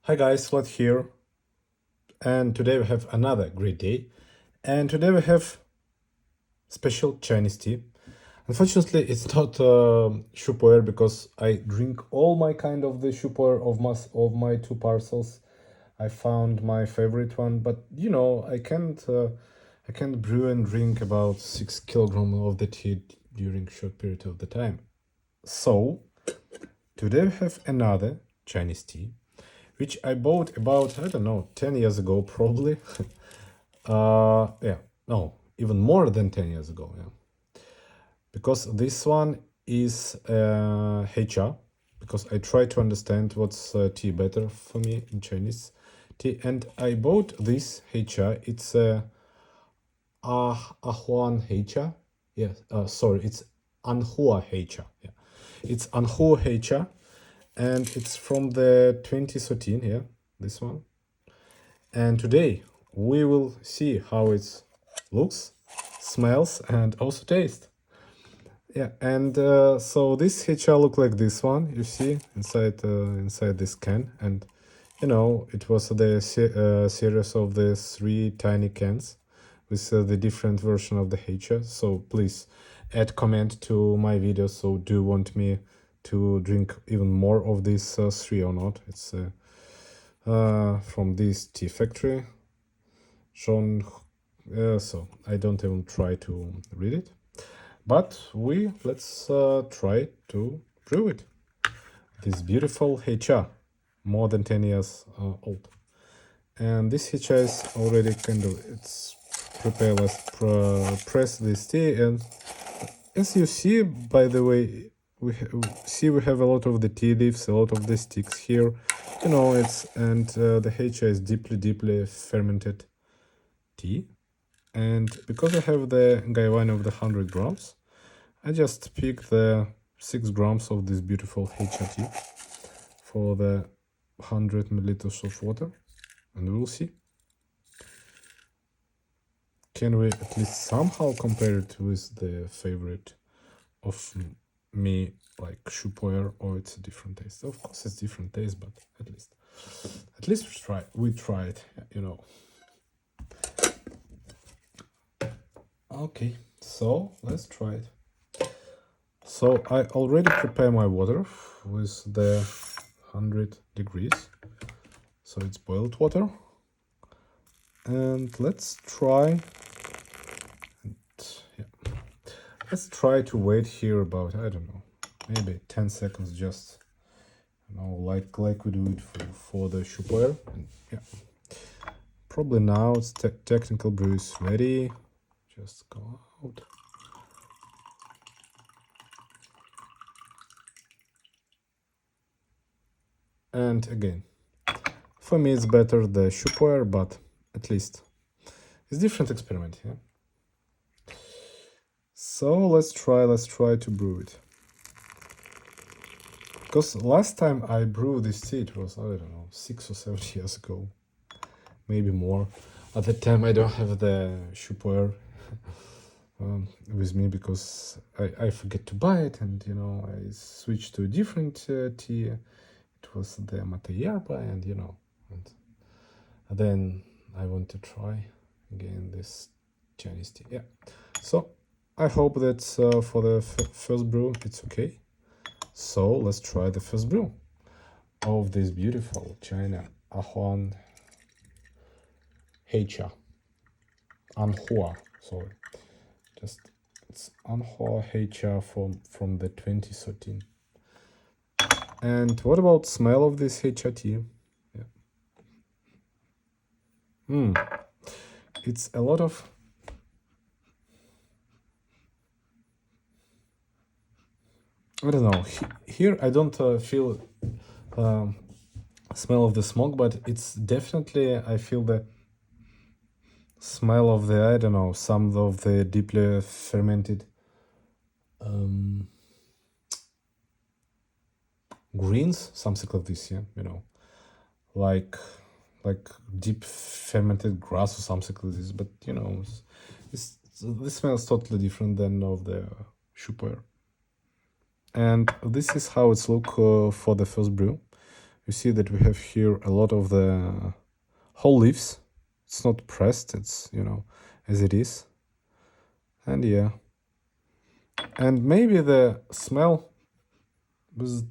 Hi guys, Vlad here, and today we have another great day. And today we have special Chinese tea. Unfortunately, it's not shupoer because I drink all my kind of the shupoer of my two parcels. I found my favorite one, but I can't brew and drink about 6 kilograms of the tea during short period of the time. So today we have another Chinese tea, which I bought about, I don't know, 10 years ago probably. Yeah, no, even more than 10 years ago, yeah. Because this one is HR, because I try to understand what's tea better for me in Chinese tea. And I bought this HR, it's Ahuan HR. Yes, sorry, it's Anhua HR. Yeah, it's Anhua HR, and it's from the 2013, yeah, this one. And today we will see how it looks, smells, and also tastes. Yeah, and so this HR look like this one. You see inside this can, and it was the series of the three tiny cans with the different version of the HR. So please add comment to my video. So do you want me to drink even more of these three or not? It's from this tea factory. Shown. So I don't even try to read it, but let's try to brew it. This beautiful HR, more than 10 years old, and this HR is already kind of it's prepared. Let's press this tea, and as you see, by the way, we have a lot of the tea leaves, a lot of the sticks here. The HR is deeply fermented tea. And because I have the Gaiwan of the 100 grams, I just pick the 6 grams of this beautiful HRT for the 100 milliliters of water, and we'll see. Can we at least somehow compare it with the favorite of me, like Shupoer, or it's a different taste? Of course it's different taste, but at least we try it, Okay, so let's try it. So I already prepare my water with the 100 degrees. So it's boiled water. And let's try. Let's try to wait here about, I don't know, maybe 10 seconds, just like we do it for the shupoer. Yeah. Probably now it's technical brew is ready. Just go out. And again, for me it's better the shupoer, but at least it's different experiment, yeah. So let's try to brew it. Because last time I brewed this tea, it was, I don't know, 6 or 7 years ago, maybe more. At that time I don't have the shupoer with me because I forget to buy it, and I switched to a different tea. It was the mate yerba, and and then I want to try again this Chinese tea. Yeah, so I hope that for the first brew it's okay. So let's try the first brew of this beautiful China Ahuan Heicha Anhua. Sorry, just it's Anhua Heicha from the 2013. And what about smell of this Heicha tea? Yeah. It's a lot of I don't know. Here I don't feel smell of the smoke, but it's definitely I feel the smell of the, I don't know, some of the deeply fermented greens, something like this, yeah, like deep fermented grass or something like this. But this smells totally different than of the shupoer. And this is how it's look for the first brew. You see that we have here a lot of the whole leaves. It's not pressed, it's, you know, as it is. And yeah. And maybe the smell was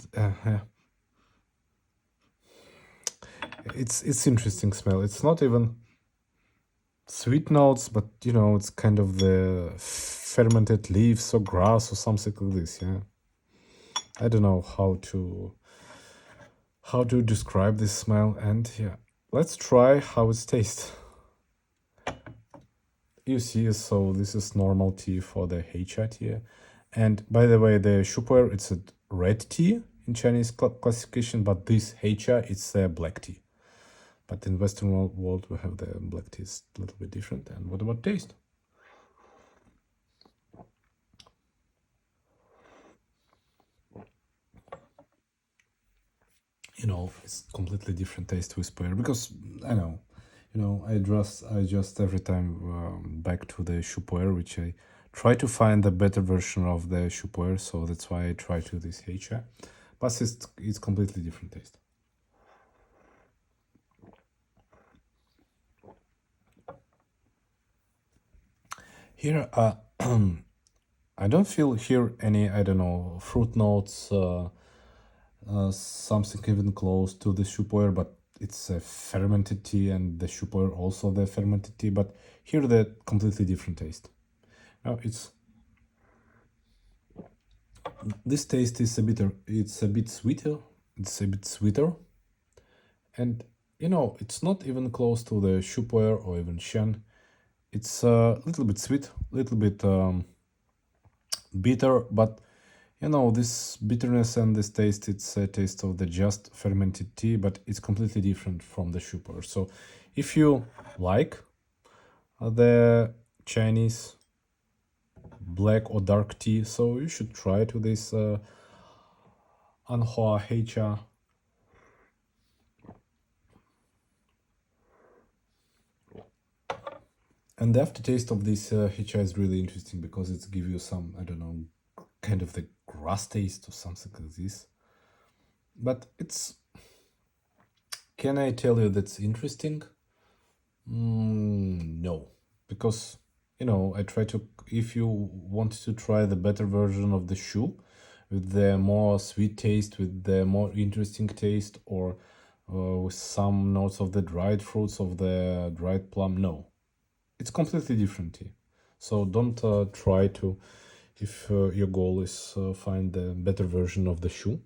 it's interesting smell. It's not even sweet notes, but you know, it's kind of the fermented leaves or grass or something like this, yeah. I don't know how to describe this smell, and yeah, let's try how it tastes. You see, so this is normal tea for the heicha tea. And by the way, the shupuer, it's a red tea in Chinese classification, but this heicha, it's a black tea. But in Western world, we have the black tea is a little bit different. And what about taste? You know, it's completely different taste with puer, because I know, you know, I just every time back to the shupuer, which I try to find the better version of the shupuer, so that's why I try to this heicha, but it's completely different taste. Here, I don't feel here any, I don't know, fruit notes, something even close to the shupoer, but it's a fermented tea, and the shupoer also the fermented tea, but here the completely different taste. Now this taste is a bitter, it's a bit sweeter, it's a bit sweeter, and you know, it's not even close to the shupoer or even shen. It's a little bit sweet, little bit bitter, but you know, this bitterness and this taste, it's a taste of the just fermented tea, but it's completely different from the shuper. So if you like the Chinese black or dark tea, so you should try to this Anhua Heicha. And the aftertaste of this Heicha is really interesting because it's give you some, I don't know, kind of the grass taste or something like this. But it's, can I tell you that's interesting? No, because you know, I try to, if you want to try the better version of the shoe with the more sweet taste, with the more interesting taste, or with some notes of the dried fruits of the dried plum, no, it's completely different tea. So don't try to, if your goal is find the better version of the shoe.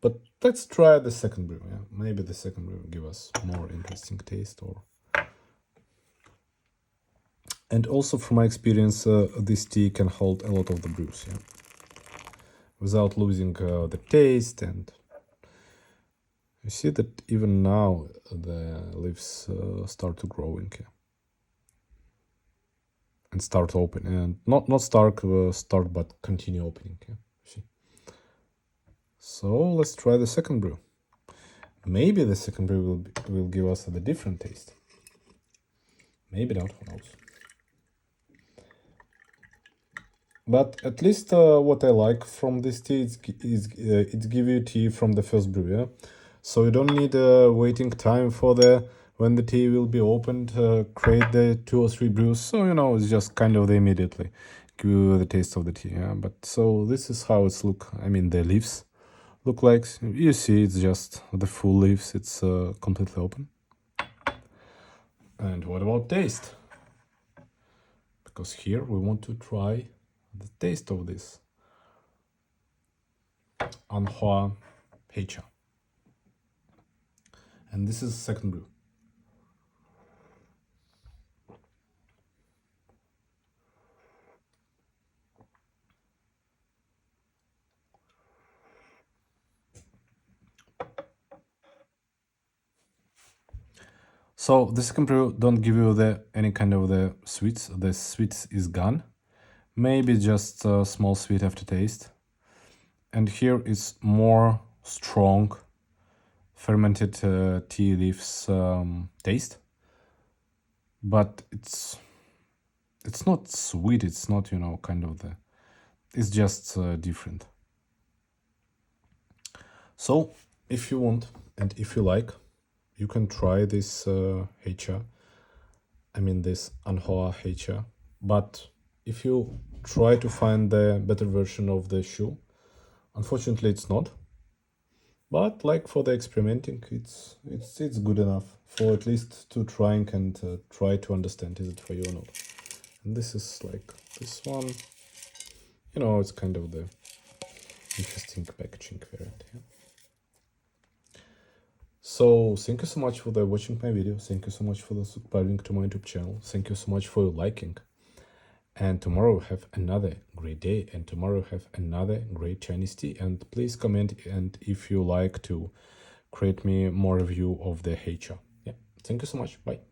But let's try the second brew. Yeah, maybe the second brew will give us more interesting taste, or. And also from my experience, this tea can hold a lot of the brews, yeah, without losing the taste. And you see that even now the leaves start to growing, yeah, and start open, and not start start, but continue opening, yeah. See. So let's try the second brew. Maybe the second brew will give us a different taste. Maybe not. Who knows? But at least what I like from this tea is it give you tea from the first brew, yeah. So you don't need waiting time for the when the tea will be opened, create the 2 or 3 brews. So you know, it's just kind of the immediately give you the taste of the tea, yeah. But so this is how it's look. I mean, the leaves look like. You see, it's just the full leaves. It's completely open. And what about taste? Because here we want to try the taste of this Anhua Heicha. And this is second brew. So the second brew don't give you the any kind of the sweets. The sweets is gone. Maybe just a small sweet aftertaste. And here is more strong fermented tea leaves taste. But it's not sweet. It's not, you know, kind of the. It's just different. So if you want, And if you like, you can try this Hecha. I mean this Anhua Hecha. But if you try to find the better version of the shoe, unfortunately it's not. But like for the experimenting, it's good enough for at least to trying and try to understand is it for you or not. And this is like this one, you know, it's kind of the interesting packaging variant here. So thank you so much for the watching my video. Thank you so much for the subscribing to my YouTube channel. Thank you so much for your liking. And tomorrow have another great day, and tomorrow have another great Chinese tea. And please comment and if you like to create me more review of the Heicha. Yeah, thank you so much. Bye.